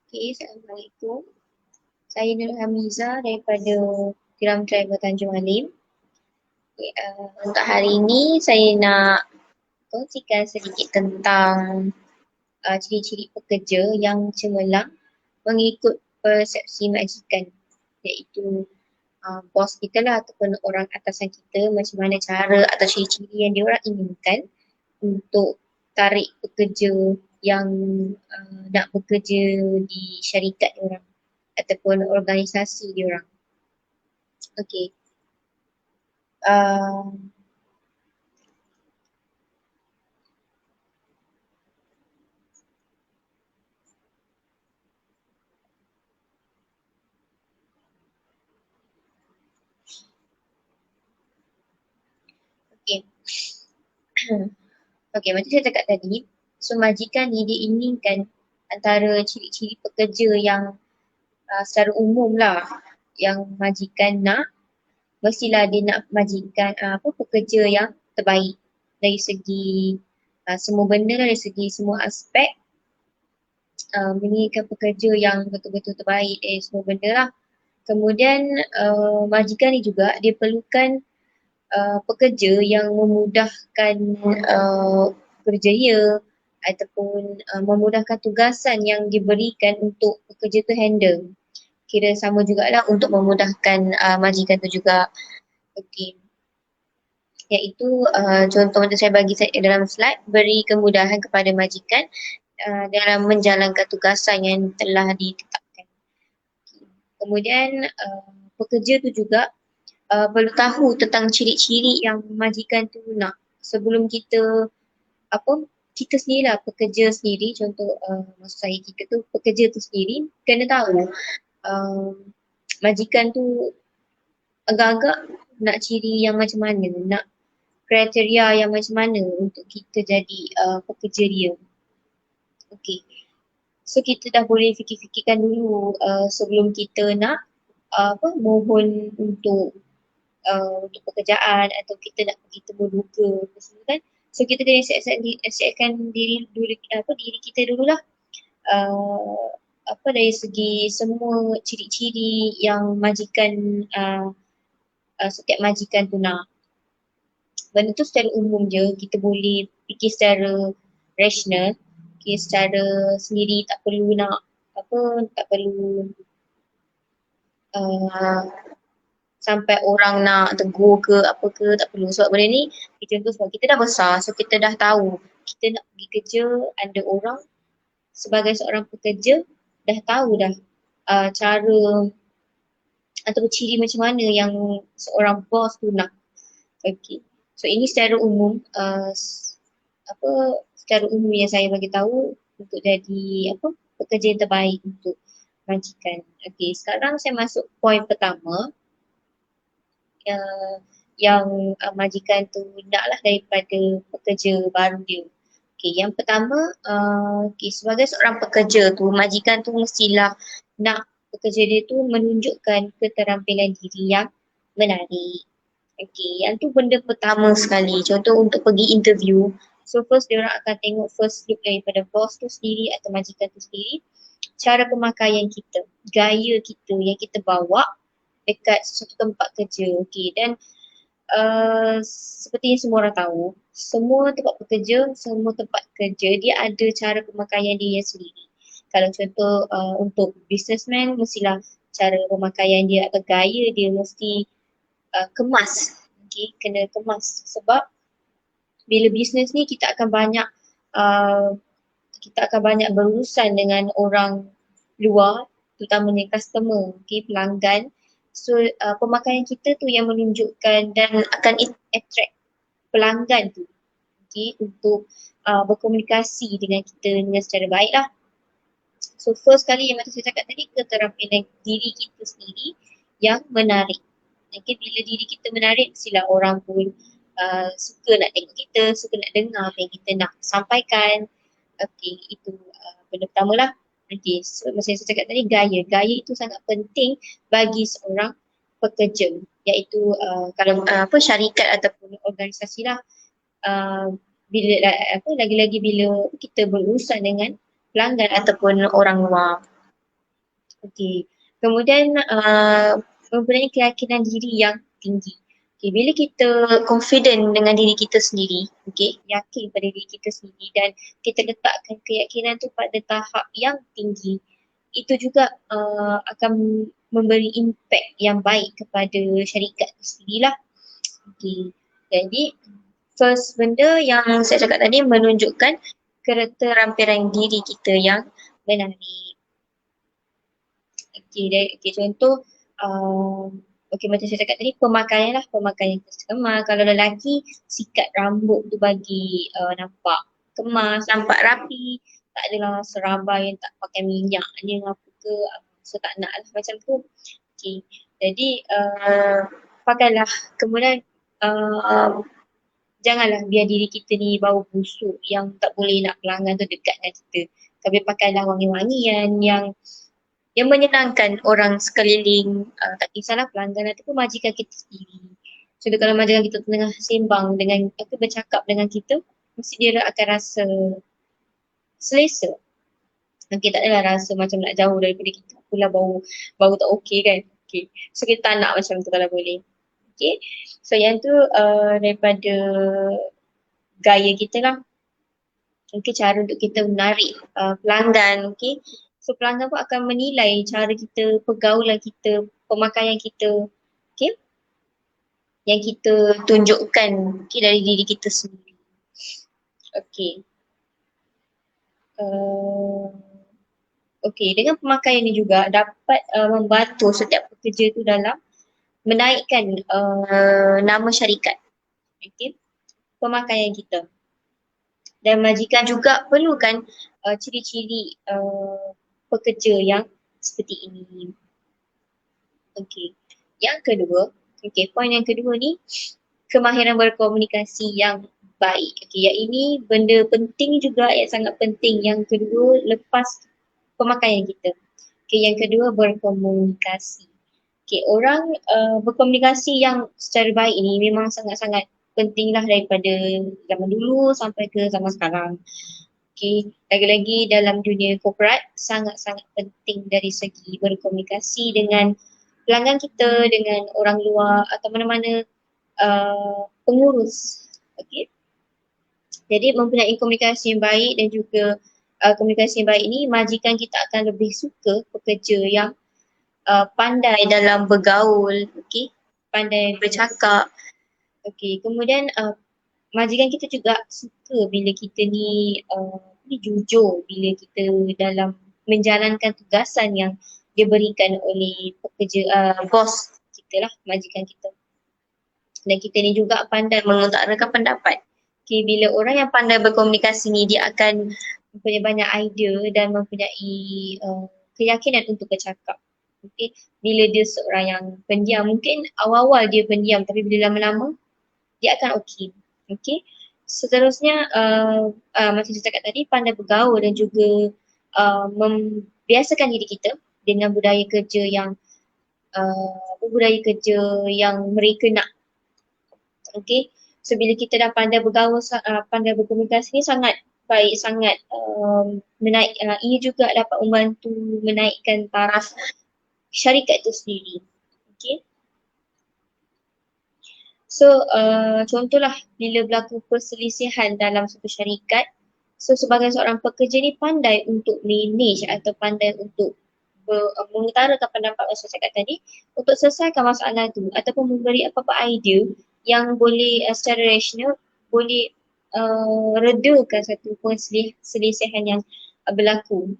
Okay, Assalamualaikum. Saya Nur Hamiza daripada Geram Driver Tanjung Alim. Okay, untuk hari ini saya nak kongsikan sedikit tentang ciri-ciri pekerja yang cemerlang mengikut persepsi majikan, iaitu bos kita lah ataupun orang atasan kita, macam mana cara atau ciri-ciri yang diorang inginkan untuk tarik pekerja yang nak bekerja di syarikat diorang ataupun organisasi diorang. Okey. Uh, okay. Okay, macam saya cakap tadi, so majikan ni dia inginkan antara ciri-ciri pekerja yang secara umum lah yang majikan nak, mestilah dia nak majikan pekerja yang terbaik dari segi semua benda, dari segi semua aspek, menginginkan pekerja yang betul-betul terbaik dari semua benda lah. Kemudian majikan ni juga dia perlukan pekerja yang memudahkan kerja dia ataupun memudahkan tugasan yang diberikan untuk pekerja tu handle. Kira sama jugalah untuk memudahkan majikan tu juga. Okey. Iaitu contoh macam saya bagi dalam slide, beri kemudahan kepada majikan dalam menjalankan tugasan yang telah ditetapkan. Kemudian pekerja tu juga perlu tahu tentang ciri-ciri yang majikan tu nak sebelum kita apa kita sendirilah pekerja sendiri, contoh maksud saya kita tu pekerja tu sendiri kena tahu uh, majikan tu agak-agak nak ciri yang macam mana, nak kriteria yang macam mana untuk kita jadi pekerja dia. Okey. So kita dah boleh fikir-fikirkan dulu sebelum kita nak mohon untuk pekerjaan atau kita nak pergi temu duka semua kan. So kita kena siapkan diri kita dululah. Uh, dari segi semua ciri-ciri yang majikan setiap majikan tu nak. Benda tu secara umum je, kita boleh fikir secara rasional, okay, secara sendiri, tak perlu nak tak perlu uh, sampai orang nak tegur ke apa ke, tak perlu. Sebab benda ni contoh sebab kita dah besar, so kita dah tahu kita nak pergi kerja under orang sebagai seorang pekerja, dah tahu dah cara atau ciri macam mana yang seorang bos tu nak. Okay. So ini secara umum apa secara umum yang saya bagi tahu untuk jadi pekerja yang terbaik untuk majikan. Okay, sekarang saya masuk poin pertama yang majikan tu naklah daripada pekerja baru dia. Okay, yang pertama sebagai seorang pekerja tu, majikan tu mestilah nak pekerja dia tu menunjukkan keterampilan diri yang menarik. Okay, yang tu benda pertama sekali. Contoh untuk pergi interview. So first dia orang akan tengok first look daripada bos tu sendiri atau majikan tu sendiri. Cara pemakaian kita, gaya kita yang kita bawa dekat sesuatu tempat kerja. Okay, dan seperti yang semua orang tahu, semua tempat bekerja, semua tempat kerja dia ada cara pemakaian dia sendiri. Kalau contoh untuk businessman, mestilah cara pemakaian dia atau gaya dia mesti kemas. Okay, kena kemas sebab bila bisnes ni uh, kita akan banyak berurusan dengan orang luar, terutamanya customer, okay, pelanggan. So pemakaian kita tu yang menunjukkan dan akan attract pelanggan tu, okay, untuk berkomunikasi dengan kita dengan secara baik lah. So first kali yang macam saya cakap tadi, keterampilan diri kita sendiri yang menarik. Okay, bila diri kita menarik, mestilah orang pun suka nak tengok kita, suka nak dengar apa yang kita nak sampaikan. Okay, itu benda pertama lah. Okay, so macam saya cakap tadi, gaya. Gaya itu sangat penting bagi seorang pekerja, iaitu kalau syarikat ataupun organisasi lah, bila lagi-lagi bila kita berurusan dengan pelanggan ataupun orang luar. Okey. Kemudian mempunyai keyakinan diri yang tinggi. Okay, bila kita confident dengan diri kita sendiri, okay, yakin pada diri kita sendiri dan kita letakkan keyakinan tu pada tahap yang tinggi, itu juga akan memberi impact yang baik kepada syarikat tu sendirilah. Okay. Jadi first benda yang saya cakap tadi menunjukkan keterampilan diri kita yang menarik. Okay, contoh macam saya cakap tadi, pemakaian lah, pemakaian kemas. Kalau lelaki, sikat rambut tu bagi nampak kemas, nampak rapi, tak adalah serabai yang tak pakai minyak ni apa ke, so tak nak lah macam tu. Okay, jadi pakailah. Kemudian janganlah biar diri kita ni bau busuk yang tak boleh nak pelanggan tu dekat dengan kita. Tapi pakailah wangi-wangian yang menyenangkan orang sekeliling, tak kisahlah pelanggan ataupun majikan kita sendiri. So kalau majikan kita tengah sembang dengan atau bercakap dengan kita, mesti dia akan rasa selesa. Okay, tak adalah rasa macam nak jauh daripada kita. Pula bau tak okey kan. Okay. So kita tak nak macam tu kalau boleh. Okay. So yang tu daripada gaya kita lah. Okay, cara untuk kita menarik pelanggan. Okay. So pelanggan pun akan menilai cara kita, pergaulan kita, pemakaian kita, okay, yang kita tunjukkan, okay, dari diri kita sendiri. Okay. Okay, dengan pemakaian ni juga dapat membantu setiap pekerja tu dalam menaikkan nama syarikat. Okay. Pemakaian kita. Dan majikan juga perlukan ciri-ciri pekerja yang seperti ini. Okey. Yang kedua, poin yang kedua ni kemahiran berkomunikasi yang baik. Okey, yang ini benda penting juga yang sangat penting. Yang kedua lepas pemakaian kita. Okey, yang kedua berkomunikasi. Okey, orang berkomunikasi yang secara baik ini memang sangat-sangat pentinglah daripada zaman dulu sampai ke zaman sekarang. Okay. Lagi-lagi dalam dunia korporat sangat-sangat penting dari segi berkomunikasi dengan pelanggan kita, dengan orang luar atau mana-mana pengurus. Okay. Jadi mempunyai komunikasi yang baik dan juga komunikasi yang baik ini majikan kita akan lebih suka pekerja yang pandai dalam bergaul, okay, pandai bercakap. Okay. Kemudian majikan kita juga suka bila kita ni jujur bila kita dalam menjalankan tugasan yang diberikan oleh pekerja bos kita lah, majikan kita. Dan kita ni juga pandai mengutarakan pendapat. Okay, bila orang yang pandai berkomunikasi ni dia akan mempunyai banyak idea dan mempunyai keyakinan untuk bercakap. Okay, bila dia seorang yang pendiam, mungkin awal-awal dia pendiam tapi bila lama-lama dia akan okey. Okey. Seterusnya macam saya cakap tadi, pandai bergaul dan juga membiasakan diri kita dengan budaya kerja yang mereka nak. Okey. So bila kita dah pandai bergaul, pandai berkomunikasi ni sangat baik, sangat menaik, ia juga dapat membantu menaikkan taraf syarikat itu sendiri. Okey. So contohlah bila berlaku perselisihan dalam satu syarikat, so sebagai seorang pekerja ni pandai untuk manage atau pandai untuk mengutarakan pendapat yang saya cakap tadi untuk selesaikan masalah tu ataupun memberi apa-apa idea yang boleh secara rasional boleh redakan satu perselisihan yang berlaku.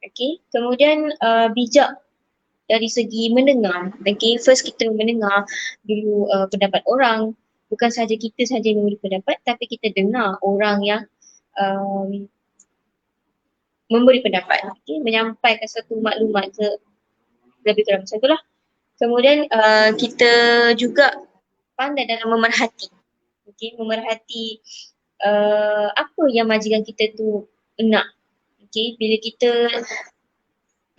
Okay. Kemudian bijak dari segi mendengar. Okay, first kita mendengar dulu pendapat orang. Bukan sahaja kita sahaja yang memberi pendapat tapi kita dengar orang yang memberi pendapat. Okay, menyampaikan satu maklumat ke lebih kurang macam itulah. Kemudian kita juga pandai dalam memerhati. Okay, memerhati apa yang majikan kita tu nak. Okay, bila kita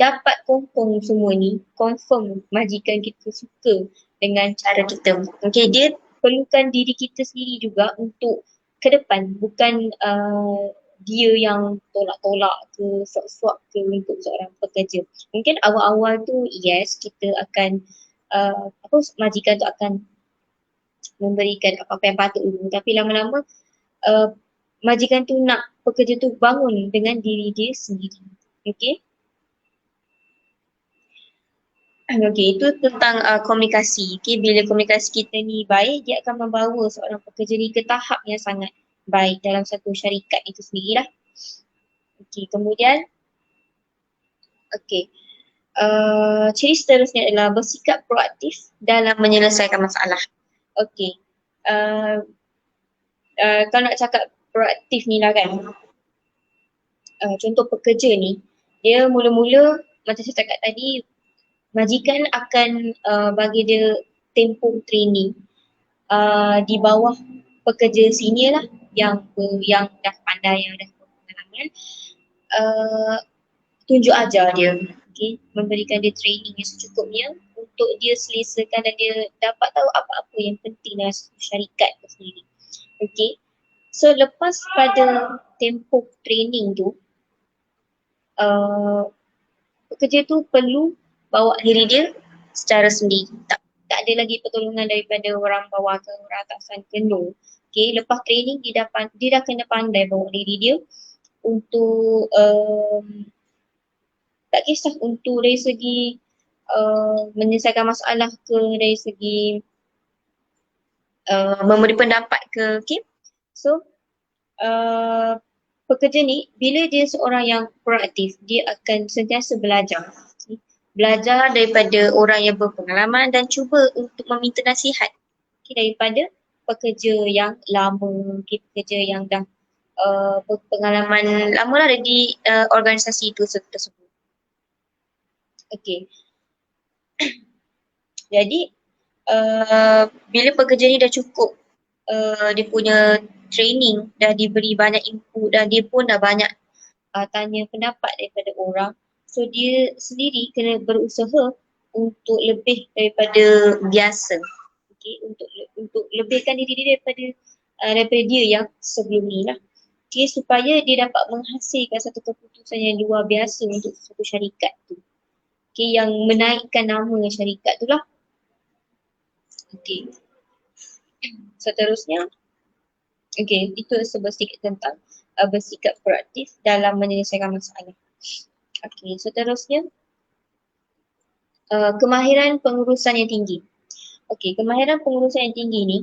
dapat confirm semua ni, confirm majikan kita suka dengan cara kita. Okay, dia perlukan diri kita sendiri juga untuk ke depan, bukan dia yang tolak-tolak ke, suap-suap ke untuk seorang pekerja. Mungkin awal-awal tu yes, kita akan majikan tu akan memberikan apa-apa yang patut dulu, tapi lama-lama uh, majikan tu nak pekerja tu bangun dengan diri dia sendiri. Okay? Okay, itu tentang komunikasi. Okay, bila komunikasi kita ni baik, dia akan membawa seorang pekerja ni ke tahap yang sangat baik dalam satu syarikat itu sendirilah. Okay, kemudian, okay. Ciri seterusnya adalah bersikap proaktif dalam menyelesaikan masalah. Okay. Kalau nak cakap proaktif ni lah kan, contoh pekerja ni, dia mula-mula macam saya cakap tadi, majikan akan bagi dia tempoh training di bawah pekerja senior lah yang dah pandai, yang dah berpengalaman, tunjuk ajar dia, okay? Memberikan dia training yang secukupnya untuk dia selesakan dan dia dapat tahu apa-apa yang penting dalam syarikat tu sendiri. Okay? So lepas pada tempoh training tu, pekerja tu perlu bawa diri dia secara sendiri. Tak ada lagi pertolongan daripada orang bawah ke orang atasan ke, no. Okay, lepas training dia dah kena pandai bawa diri dia untuk tak kisah untuk dari segi menyelesaikan masalah ke, dari segi memberi pendapat ke, okay. So pekerja ni bila dia seorang yang proaktif, dia akan sentiasa belajar. Okay? Belajar daripada orang yang berpengalaman dan cuba untuk meminta nasihat, okay, daripada pekerja yang lama, okay, pekerja yang dah berpengalaman lama lah di organisasi itu tersebut. Okay. Jadi bila pekerja ni dah cukup dia punya training, dah diberi banyak input dan dia pun dah banyak tanya pendapat daripada orang, so dia sendiri kena berusaha untuk lebih daripada biasa, okay, untuk lebihkan diri dia daripada dia yang sebelum ni lah, okay, supaya dia dapat menghasilkan satu keputusan yang luar biasa untuk satu syarikat tu, okay, yang menaikkan nama syarikat tu lah. Okay. Seterusnya, okay, itu sedikit tentang bersikap proaktif dalam menyelesaikan masalah. Okay, seterusnya, kemahiran pengurusan yang tinggi. Okay, kemahiran pengurusan yang tinggi ni,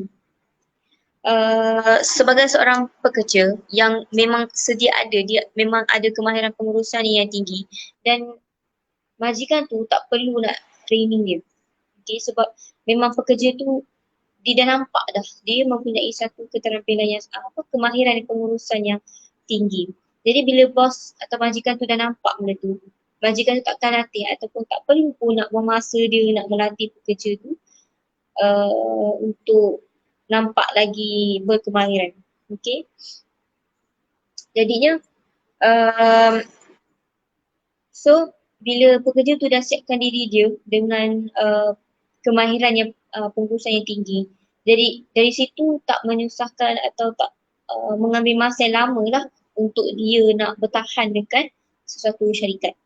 sebagai seorang pekerja yang memang sedia ada, dia memang ada kemahiran pengurusan yang tinggi dan majikan tu tak perlu nak training dia. Okay, sebab memang pekerja tu dia dah nampak dah, dia mempunyai satu keterampilan yang kemahiran pengurusan yang tinggi. Jadi bila bos atau majikan tu dah nampak benda tu, majikan tu takkan latih ataupun tak perlu pun nak buang masa dia nak melatih pekerja tu untuk nampak lagi berkemahiran. Okay. Jadinya so bila pekerja tu dah siapkan diri dia dengan kemahiran yang pengurusan yang tinggi, jadi dari situ tak menyusahkan atau tak mengambil masa yang lama lah untuk dia nak bertahan dekat sesuatu syarikat.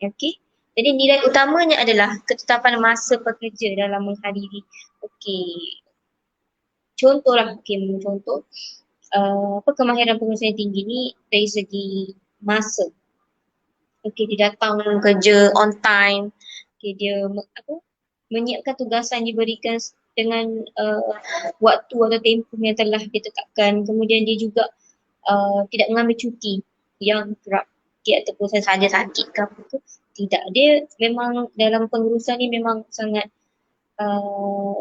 Okay. Jadi nilai utamanya adalah ketetapan masa pekerja dalam menghadiri. Okay. Contohlah, okay, contoh kemahiran pengurusan yang tinggi ni dari segi masa. Okay, dia datang kerja on time. Okay, dia menyiapkan tugasan diberikan dengan waktu atau tempoh yang telah ditetapkan. Kemudian dia juga tidak mengambil cuti yang kerap, okay, ataupun saja sakit ke apa ke. Tidak, dia memang dalam pengurusan ni memang sangat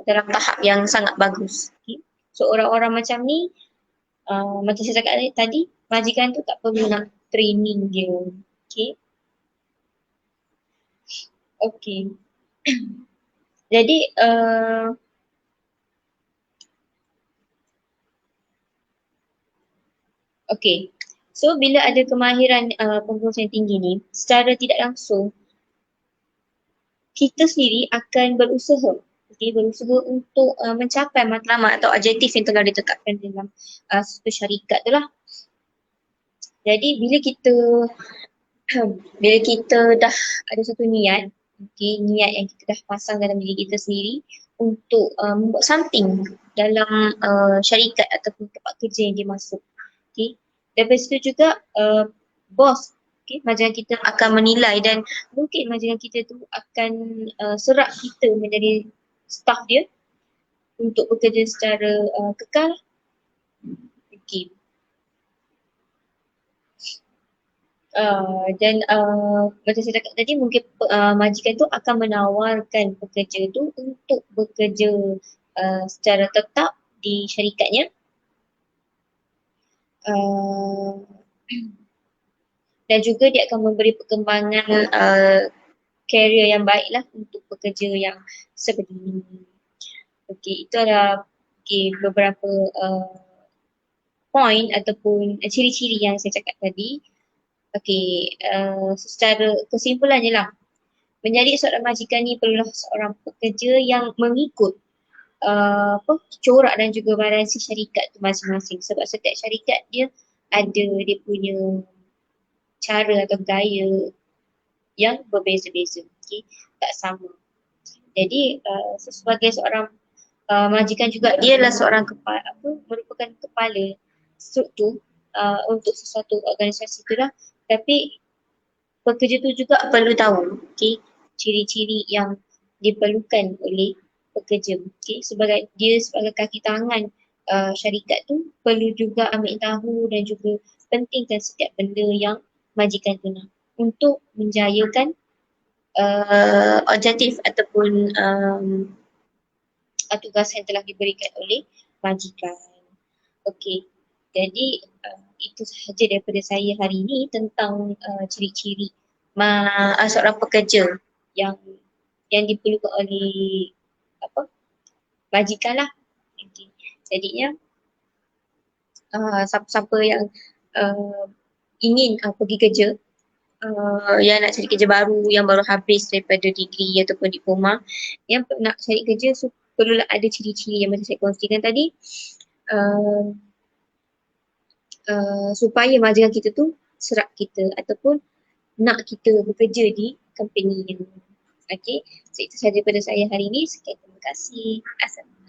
dalam tahap yang sangat bagus. Okay. So orang-orang macam ni, macam saya cakap tadi, majikan tu tak perlu nak training dia. Okay. Okay. Jadi okay. So bila ada kemahiran pengurusan yang tinggi ni, secara tidak langsung kita sendiri akan berusaha, okay, berusaha untuk mencapai matlamat atau objektif yang telah ditetapkan dalam satu syarikat tu lah. Jadi bila kita dah ada satu niat, okay, niat yang kita dah pasang dalam diri kita sendiri untuk membuat something dalam syarikat ataupun tempat kerja yang dia masuk. Okay. Daripada situ juga bos, okay, majikan kita akan menilai dan mungkin majikan kita tu akan serak kita menjadi staff dia untuk bekerja secara kekal. Okay. Dan macam saya cakap tadi mungkin majikan tu akan menawarkan pekerja tu untuk bekerja secara tetap di syarikatnya, uh, dan juga dia akan memberi perkembangan career yang baik lah untuk pekerja yang seperti ini. Okey, itu adalah beberapa point ataupun ciri-ciri yang saya cakap tadi. Okey, secara kesimpulannya lah, menjadi seorang majikan ni perlulah seorang pekerja yang mengikut corak dan juga variasi syarikat tu masing-masing. Sebab setiap syarikat dia ada dia punya cara atau gaya yang berbeza-beza. Okay? Tak sama. Jadi sebagai seorang majikan juga, dia adalah seorang kepala, merupakan kepala struktur untuk sesuatu organisasi tu lah. Tapi pekerja tu juga perlu tahu, okay, ciri-ciri yang diperlukan oleh pekerja. Okay, sebagai kaki tangan syarikat tu perlu juga ambil tahu dan juga pentingkan setiap benda yang majikan tu nak untuk menjayakan objektif ataupun tugas yang telah diberikan oleh majikan. Okey, jadi itu sahaja daripada saya hari ini tentang ciri-ciri seorang pekerja yang diperlukan oleh majikan lah. Okay. Jadinya siapa-siapa yang ingin pergi kerja, yang nak cari kerja baru, yang baru habis daripada degree ataupun diploma, yang nak cari kerja, so perlulah ada ciri-ciri yang macam saya kongsikan tadi, supaya majikan kita tu serak kita ataupun nak kita bekerja di company yang. Okey, so itu sahaja daripada saya hari ini. Sekian, terima kasih. Assalamualaikum.